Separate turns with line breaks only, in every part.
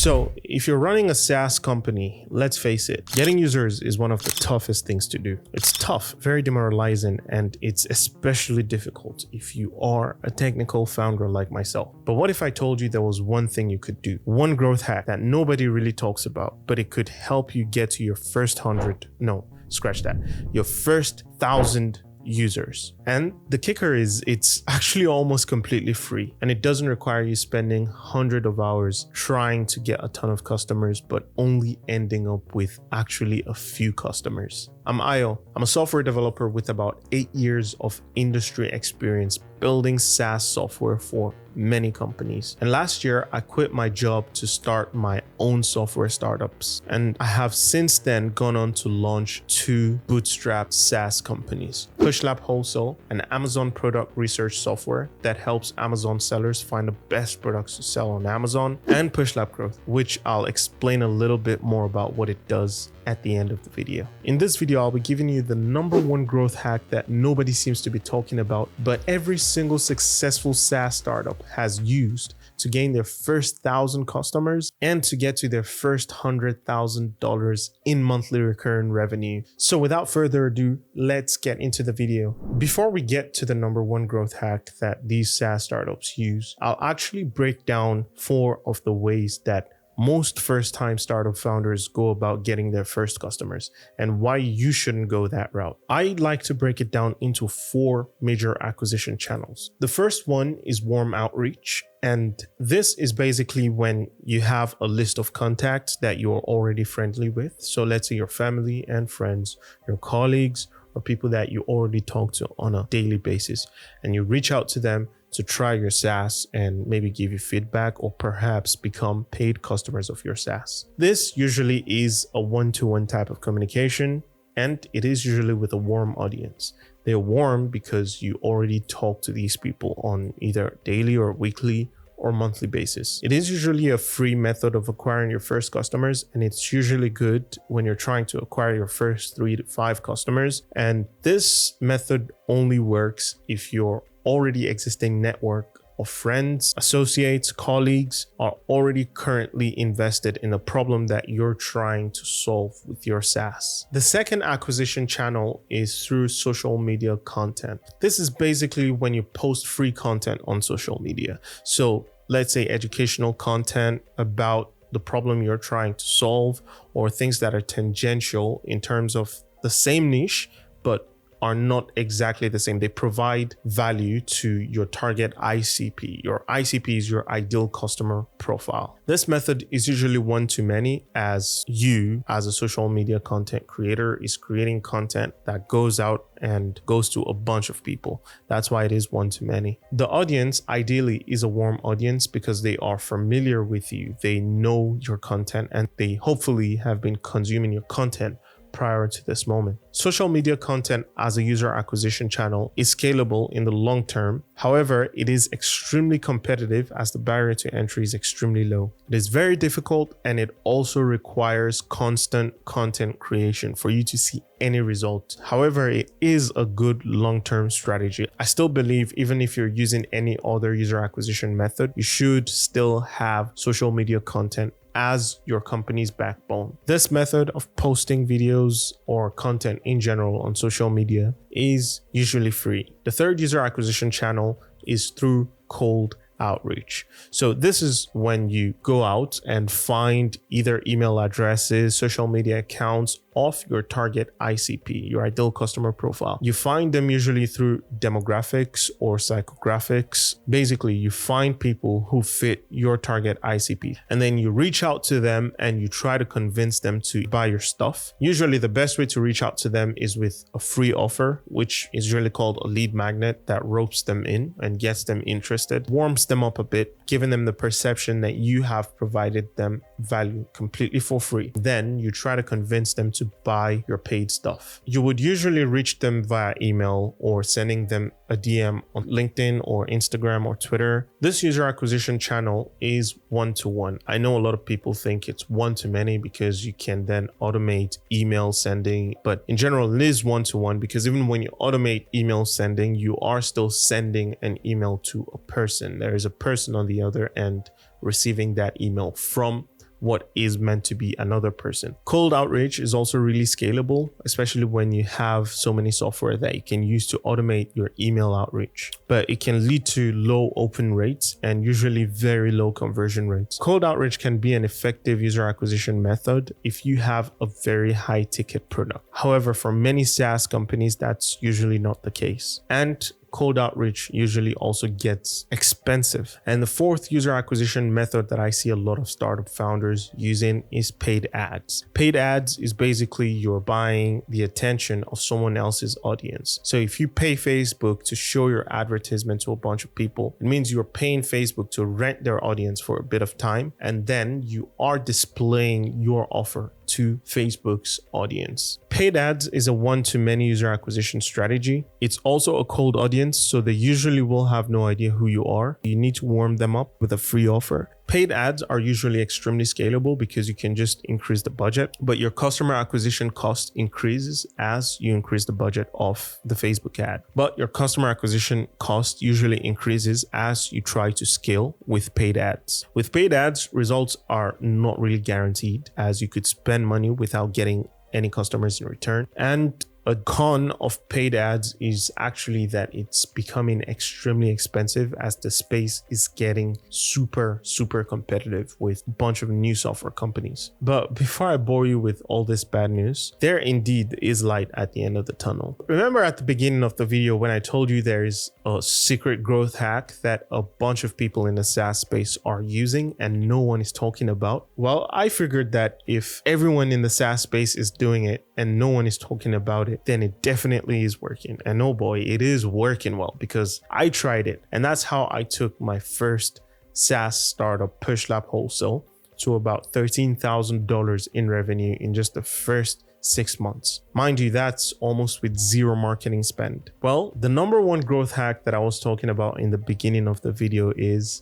So if you're running a SaaS company, let's face it, getting users is one of the toughest things to do. It's tough, very demoralizing, and it's especially difficult if you are a technical founder like myself. But what if I told you there was one thing you could do, one growth hack that nobody really talks about, but it could help you get to your first your first 1,000 users. And the kicker is it's actually almost completely free, and it doesn't require you spending hundreds of hours trying to get a ton of customers, but only ending up with actually a few customers. I'm Ayo. I'm a software developer with about 8 years of industry experience building SaaS software for many companies. And last year, I quit my job to start my own software startups. And I have since then gone on to launch 2 bootstrapped SaaS companies: PushLap Wholesale, an Amazon product research software that helps Amazon sellers find the best products to sell on Amazon, and PushLap Growth, which I'll explain a little bit more about what it does at the end of the video. In this video, I'll be giving you the #1 growth hack that nobody seems to be talking about, but every single successful SaaS startup has used to gain their first 1,000 customers and to get to their first $100,000 in monthly recurring revenue. So without further ado, let's get into the video. Before we get to the #1 growth hack that these SaaS startups use, I'll actually break down 4 of the ways that most first-time startup founders go about getting their first customers and why you shouldn't go that route. I'd like to break it down into 4 major acquisition channels. The first one is warm outreach. And this is basically when you have a list of contacts that you're already friendly with. So let's say your family and friends, your colleagues, or people that you already talk to on a daily basis, and you reach out to them to try your SaaS and maybe give you feedback or perhaps become paid customers of your SaaS. This usually is a one-to-one type of communication, and it is usually with a warm audience. They're warm because you already talk to these people on either daily or weekly or monthly basis. It is usually a free method of acquiring your first customers, and it's usually good when you're trying to acquire your first 3 to 5 customers. And this method only works if your already existing network of friends, associates, colleagues are already currently invested in a problem that you're trying to solve with your SaaS. The second acquisition channel is through social media content. This is basically when you post free content on social media. So let's say educational content about the problem you're trying to solve, or things that are tangential in terms of the same niche, but are not exactly the same. They provide value to your target ICP. Your ICP is your ideal customer profile. This method is usually one-to-many, as you, as a social media content creator, is creating content that goes out and goes to a bunch of people. That's why it is one-to-many. The audience ideally is a warm audience because they are familiar with you. They know your content, and they hopefully have been consuming your content prior to this moment. Social media content as a user acquisition channel is scalable in the long term. However, it is extremely competitive as the barrier to entry is extremely low. It is very difficult, and it also requires constant content creation for you to see any result. However, it is a good long-term strategy. I still believe even if you're using any other user acquisition method, you should still have social media content as your company's backbone. This method of posting videos or content in general on social media is usually free. The third user acquisition channel is through cold outreach. So this is when you go out and find either email addresses, social media accounts of your target ICP, your ideal customer profile. You find them usually through demographics or psychographics. Basically, you find people who fit your target ICP, and then you reach out to them and you try to convince them to buy your stuff. Usually the best way to reach out to them is with a free offer, which is usually called a lead magnet, that ropes them in and gets them interested, warms them up a bit, giving them the perception that you have provided them value completely for free. Then you try to convince them to buy your paid stuff. You would usually reach them via email or sending them a DM on LinkedIn or Instagram or Twitter. This user acquisition channel is one-to-one. I know a lot of people think it's one-to-many because you can then automate email sending, but in general it is one-to-one because even when you automate email sending, you are still sending an email to a person. There is a person on the other end receiving that email from what is meant to be another person. Cold outreach is also really scalable, especially when you have so many software that you can use to automate your email outreach. But it can lead to low open rates and usually very low conversion rates. Cold outreach can be an effective user acquisition method if you have a very high ticket product. However, for many SaaS companies, that's usually not the case. And cold outreach usually also gets expensive. And the fourth user acquisition method that I see a lot of startup founders using is paid ads. Paid ads is basically you're buying the attention of someone else's audience. So if you pay Facebook to show your advertisement to a bunch of people, it means you're paying Facebook to rent their audience for a bit of time, and then you are displaying your offer to Facebook's audience. Paid ads is a one-to-many user acquisition strategy. It's also a cold audience, so they usually will have no idea who you are. You need to warm them up with a free offer. Paid ads are usually extremely scalable because you can just increase the budget, but your customer acquisition cost increases as you increase the budget of the Facebook ad. But your customer acquisition cost usually increases as you try to scale with paid ads. With paid ads, results are not really guaranteed, as you could spend money without getting any customers in return. And a con of paid ads is actually that it's becoming extremely expensive as the space is getting super competitive with a bunch of new software companies. But before I bore you with all this bad news, there indeed is light at the end of the tunnel. Remember at the beginning of the video when I told you there is a secret growth hack that a bunch of people in the SaaS space are using and no one is talking about? Well, I figured that if everyone in the SaaS space is doing it and no one is talking about it, then it definitely is working. And oh boy, it is working well because I tried it. And that's how I took my first SaaS startup, PushLap Wholesale, to about $13,000 in revenue in just the first 6 months. Mind you, that's almost with zero marketing spend. Well, the number one growth hack that I was talking about in the beginning of the video is,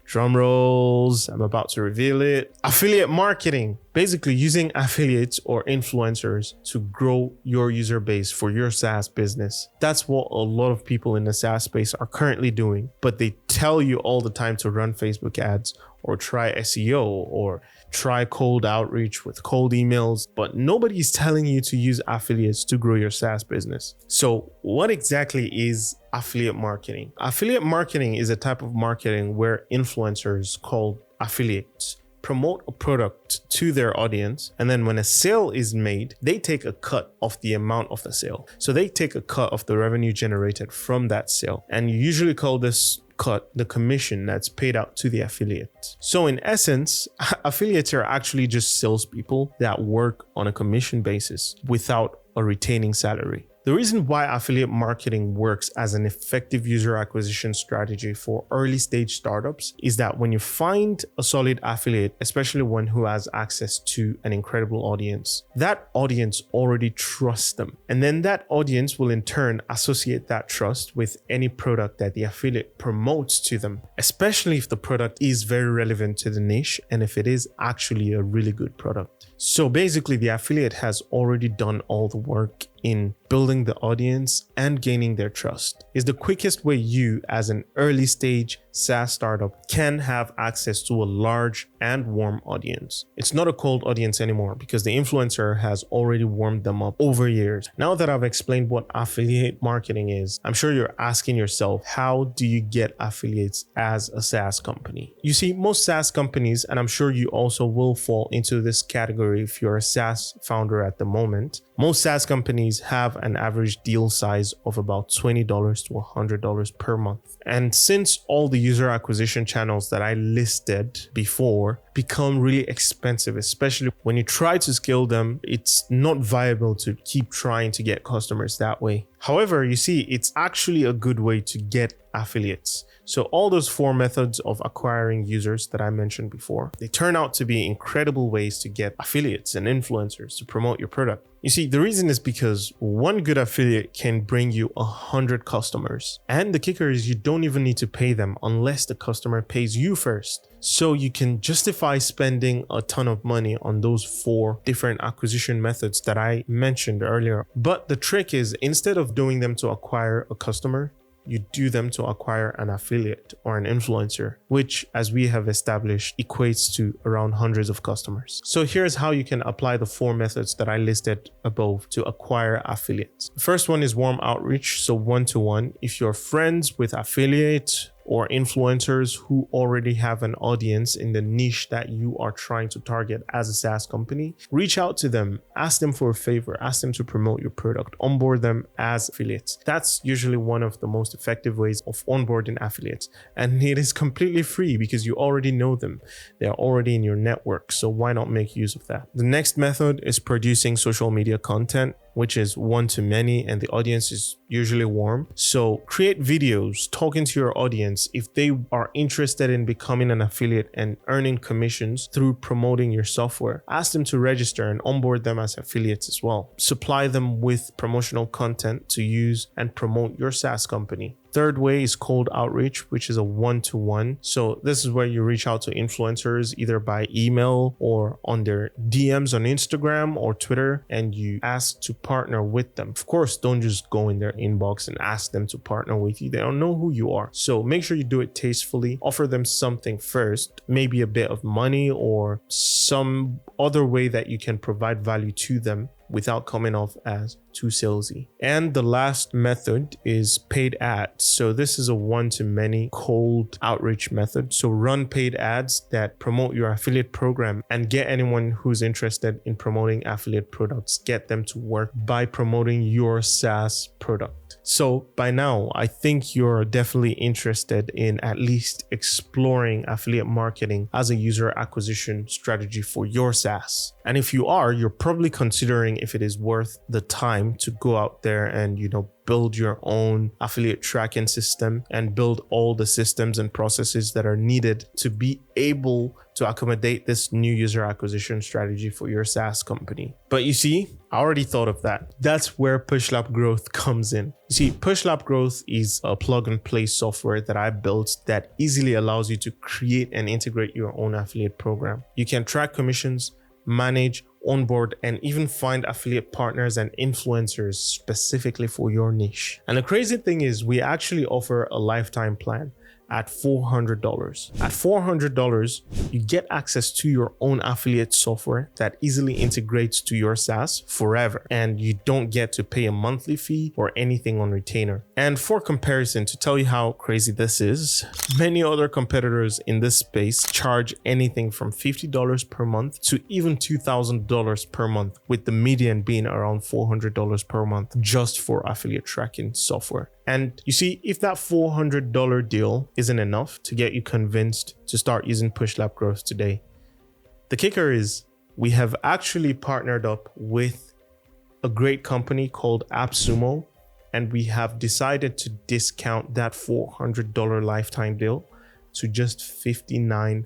drum rolls, I'm about to reveal it, affiliate marketing. Basically using affiliates or influencers to grow your user base for your SaaS business. That's what a lot of people in the SaaS space are currently doing, but they tell you all the time to run Facebook ads or try SEO or try cold outreach with cold emails, but nobody's telling you to use affiliates to grow your SaaS business. So what exactly is affiliate marketing? Affiliate marketing is a type of marketing where influencers called affiliates promote a product to their audience, and then when a sale is made, they take a cut of the amount of the sale. So they take a cut of the revenue generated from that sale, and you usually call this cut the commission that's paid out to the affiliate. So in essence, affiliates are actually just salespeople that work on a commission basis without a retaining salary. The reason why affiliate marketing works as an effective user acquisition strategy for early stage startups is that when you find a solid affiliate, especially one who has access to an incredible audience, that audience already trusts them. And then that audience will in turn associate that trust with any product that the affiliate promotes to them, especially if the product is very relevant to the niche and if it is actually a really good product. So basically the affiliate has already done all the work in building the audience and gaining their trust. Is the quickest way you as an early stage SaaS startup can have access to a large and warm audience. It's not a cold audience anymore because the influencer has already warmed them up over years. Now that I've explained what affiliate marketing is, I'm sure you're asking yourself, how do you get affiliates as a SaaS company? You see, most SaaS companies, and I'm sure you also will fall into this category if you're a SaaS founder at the moment, most SaaS companies have an average deal size of about $20 to $100 per month. And since all the user acquisition channels that I listed before become really expensive, especially when you try to scale them, it's not viable to keep trying to get customers that way. However, you see, it's actually a good way to get affiliates. So all those 4 methods of acquiring users that I mentioned before, they turn out to be incredible ways to get affiliates and influencers to promote your product. You see, the reason is because one good affiliate can bring you 100 customers. And the kicker is you don't even need to pay them unless the customer pays you first. So you can justify spending a ton of money on those 4 different acquisition methods that I mentioned earlier. But the trick is, instead of doing them to acquire a customer, you do them to acquire an affiliate or an influencer, which, as we have established, equates to around hundreds of customers. So here's how you can apply the 4 methods that I listed above to acquire affiliates. The first one is warm outreach, so one-to-one. If you're friends with affiliates or influencers who already have an audience in the niche that you are trying to target as a SaaS company, reach out to them, ask them for a favor, ask them to promote your product, onboard them as affiliates. That's usually one of the most effective ways of onboarding affiliates. And it is completely free because you already know them. They're already in your network. So why not make use of that? The next method is producing social media content, which is one-to-many, and the audience is usually warm. So create videos talking to your audience if they are interested in becoming an affiliate and earning commissions through promoting your software. Ask them to register and onboard them as affiliates as well. Supply them with promotional content to use and promote your SaaS company. Third way is cold outreach, which is a one-to-one. So this is where you reach out to influencers either by email or on their DMs on Instagram or Twitter, and you ask to partner with them. Of course, don't just go in their inbox and ask them to partner with you. They don't know who you are. So make sure you do it tastefully. Offer them something first, maybe a bit of money or some other way that you can provide value to them without coming off as too salesy. And the last method is paid ads. So this is a one-to-many cold outreach method. So run paid ads that promote your affiliate program and get anyone who's interested in promoting affiliate products, get them to work by promoting your SaaS product. So by now, I think you're definitely interested in at least exploring affiliate marketing as a user acquisition strategy for your SaaS. And if you are, you're probably considering if it is worth the time to go out there and, build your own affiliate tracking system and build all the systems and processes that are needed to be able to accommodate this new user acquisition strategy for your SaaS company. But you see, I already thought of that. That's where PushLap Growth comes in. You see, PushLap Growth is a plug and play software that I built that easily allows you to create and integrate your own affiliate program. You can track commissions, manage, onboard, and even find affiliate partners and influencers specifically for your niche. And the crazy thing is we actually offer a lifetime plan at $400. At $400, you get access to your own affiliate software that easily integrates to your SaaS forever, and you don't get to pay a monthly fee or anything on retainer. And for comparison, to tell you how crazy this is, many other competitors in this space charge anything from $50 per month to even $2,000 per month, with the median being around $400 per month just for affiliate tracking software. And you see, if that $400 deal isn't enough to get you convinced to start using PushLap Growth today, the kicker is we have actually partnered up with a great company called AppSumo, and we have decided to discount that $400 lifetime deal to just $59.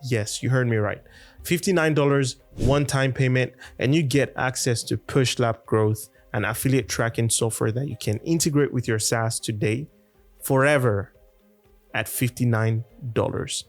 Yes, you heard me right. $59 one-time payment, and you get access to PushLap Growth, an affiliate tracking software that you can integrate with your SaaS today, forever, at $59.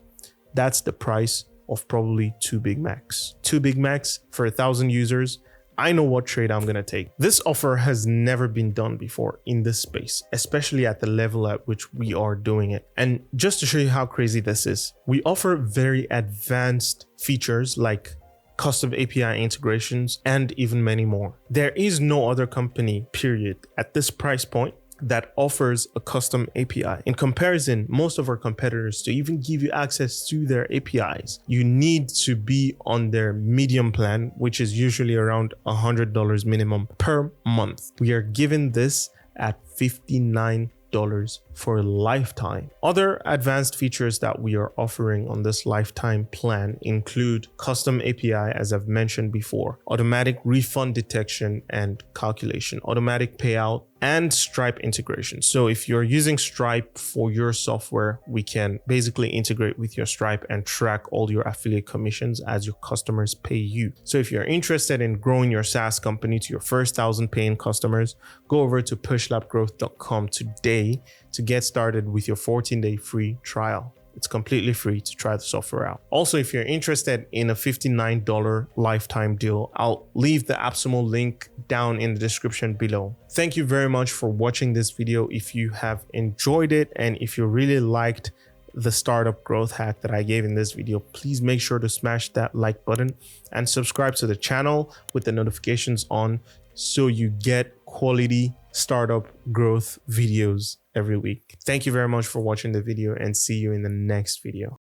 That's the price of probably 2 Big Macs. 2 Big Macs for 1,000 users. I know what trade I'm gonna take. This offer has never been done before in this space, especially at the level at which we are doing it. And just to show you how crazy this is, we offer very advanced features like custom API integrations, and even many more. There is no other company, period, at this price point that offers a custom API. In comparison, most of our competitors, to even give you access to their APIs, you need to be on their medium plan, which is usually around $100 minimum per month. We are giving this at $59 for a lifetime. Other advanced features that we are offering on this lifetime plan include custom API, as I've mentioned before, automatic refund detection and calculation, automatic payout, and Stripe integration. So if you're using Stripe for your software, we can basically integrate with your Stripe and track all your affiliate commissions as your customers pay you. So if you're interested in growing your SaaS company to your first 1,000 paying customers, go over to pushlapgrowth.com today to get started with your 14-day free trial. It's completely free to try the software out. Also, if you're interested in a $59 lifetime deal, I'll leave the AppSumo link down in the description below. Thank you very much for watching this video. If you have enjoyed it and if you really liked the startup growth hack that I gave in this video, please make sure to smash that like button and subscribe to the channel with the notifications on so you get quality startup growth videos every week. Thank you very much for watching the video and see you in the next video.